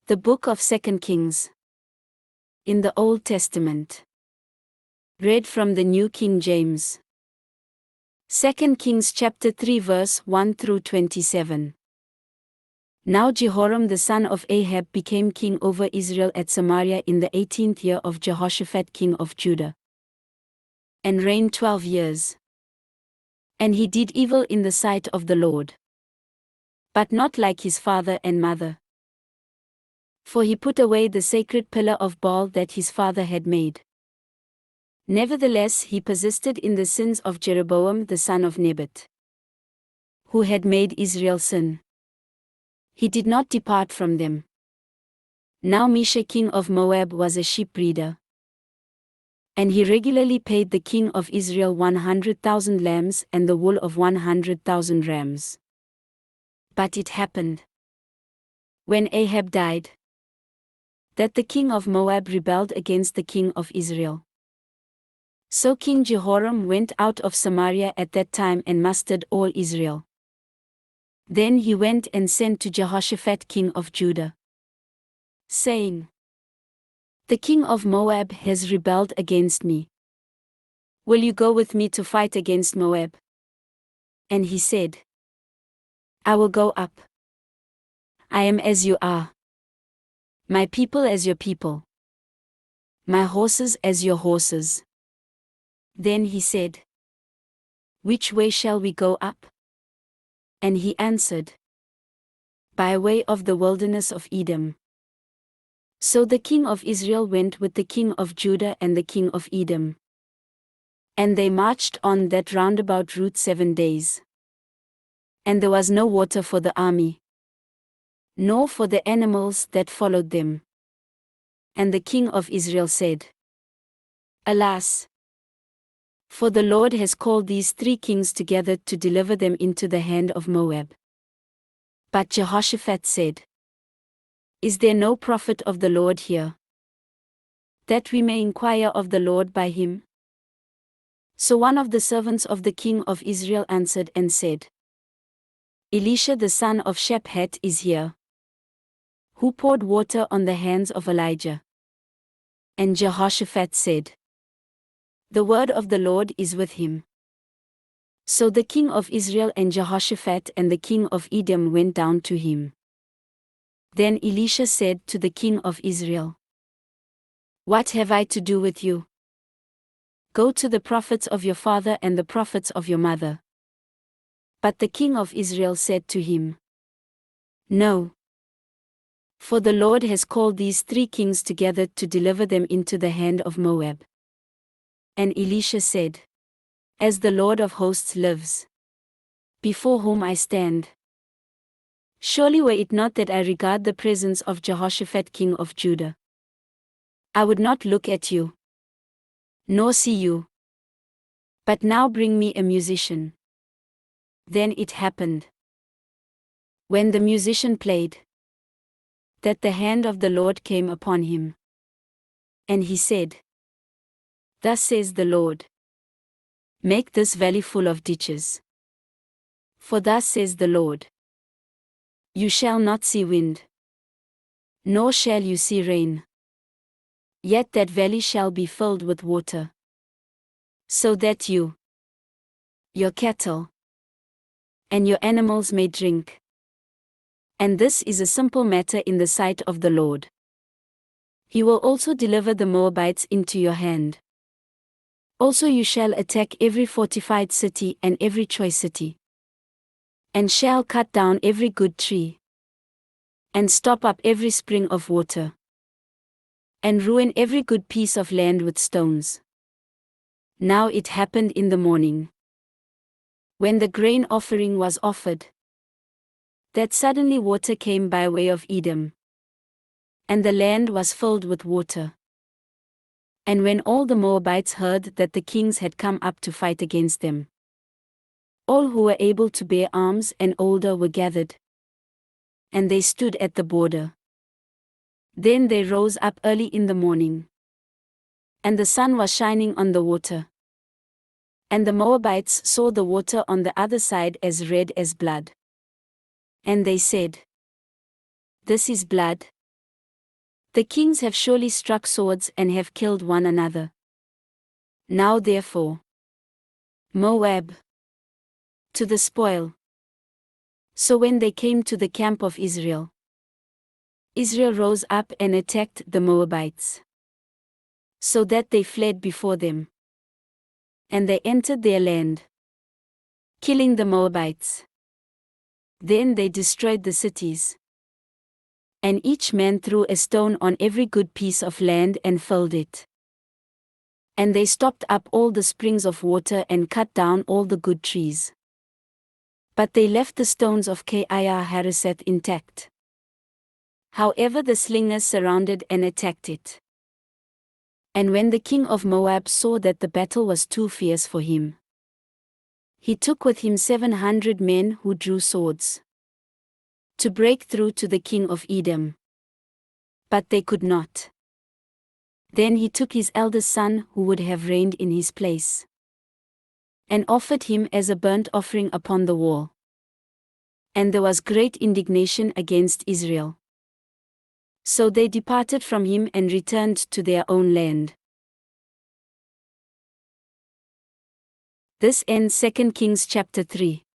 The Book of 2 Kings. In the Old Testament. Read from the New King James. 2 Kings chapter 3 verse 1 through 27. Now Jehoram the son of Ahab became king over Israel at Samaria in the 18th year of Jehoshaphat king of Judah, and reigned 12 years. And he did evil in the sight of the Lord, but not like his father and mother. For he put away the sacred pillar of Baal that his father had made. Nevertheless he persisted in the sins of Jeroboam the son of Nebat, who had made Israel sin. He did not depart from them. Now Mesha king of Moab was a sheep breeder, and he regularly paid the king of Israel 100,000 lambs and the wool of 100,000 rams. But it happened, when Ahab died, that the king of Moab rebelled against the king of Israel. So King Jehoram went out of Samaria at that time and mustered all Israel. Then he went and sent to Jehoshaphat king of Judah, saying, "The king of Moab has rebelled against me. Will you go with me to fight against Moab?" And he said, "I will go up. I am as you are, my people as your people, my horses as your horses." Then he said, "Which way shall we go up?" And he answered, "By way of the wilderness of Edom." So the king of Israel went with the king of Judah and the king of Edom, and they marched on that roundabout route 7 days. And there was no water for the army, nor for the animals that followed them. And the king of Israel said, "Alas! For the Lord has called these 3 kings together to deliver them into the hand of Moab." But Jehoshaphat said, "Is there no prophet of the Lord here, that we may inquire of the Lord by him?" So one of the servants of the king of Israel answered and said, "Elisha the son of Shaphat is here, who poured water on the hands of Elijah." And Jehoshaphat said, "The word of the Lord is with him." So the king of Israel and Jehoshaphat and the king of Edom went down to him. Then Elisha said to the king of Israel, "What have I to do with you? Go to the prophets of your father and the prophets of your mother." But the king of Israel said to him, "No. For the Lord has called these 3 kings together to deliver them into the hand of Moab." And Elisha said, "As the Lord of hosts lives, before whom I stand, surely were it not that I regard the presence of Jehoshaphat king of Judah, I would not look at you, nor see you. But now bring me a musician." Then it happened, when the musician played, that the hand of the Lord came upon him. And he said, "Thus says the Lord, make this valley full of ditches. For thus says the Lord, you shall not see wind, nor shall you see rain. Yet that valley shall be filled with water, so that you, your cattle, and your animals may drink. And this is a simple matter in the sight of the Lord. He will also deliver the Moabites into your hand. Also you shall attack every fortified city and every choice city, and shall cut down every good tree, and stop up every spring of water, and ruin every good piece of land with stones." Now it happened in the morning, when the grain offering was offered, that suddenly water came by way of Edom, and the land was filled with water. And when all the Moabites heard that the kings had come up to fight against them, all who were able to bear arms and older were gathered, and they stood at the border. Then they rose up early in the morning, and the sun was shining on the water. And the Moabites saw the water on the other side as red as blood. And they said, "This is blood." The kings have surely struck swords and have killed one another. Now therefore, Moab, to the spoil. So when they came to the camp of Israel, Israel rose up and attacked the Moabites, so that they fled before them. And they entered their land, killing the Moabites. Then they destroyed the cities. And each man threw a stone on every good piece of land and filled it. And they stopped up all the springs of water and cut down all the good trees. But they left the stones of Kir-hareseth intact. However, the slingers surrounded and attacked it. And when the king of Moab saw that the battle was too fierce for him, he took with him 700 men who drew swords, to break through to the king of Edom. But they could not. Then he took his eldest son, who would have reigned in his place, and offered him as a burnt offering upon the wall. And there was great indignation against Israel. So they departed from him and returned to their own land. This ends 2 Kings chapter 3.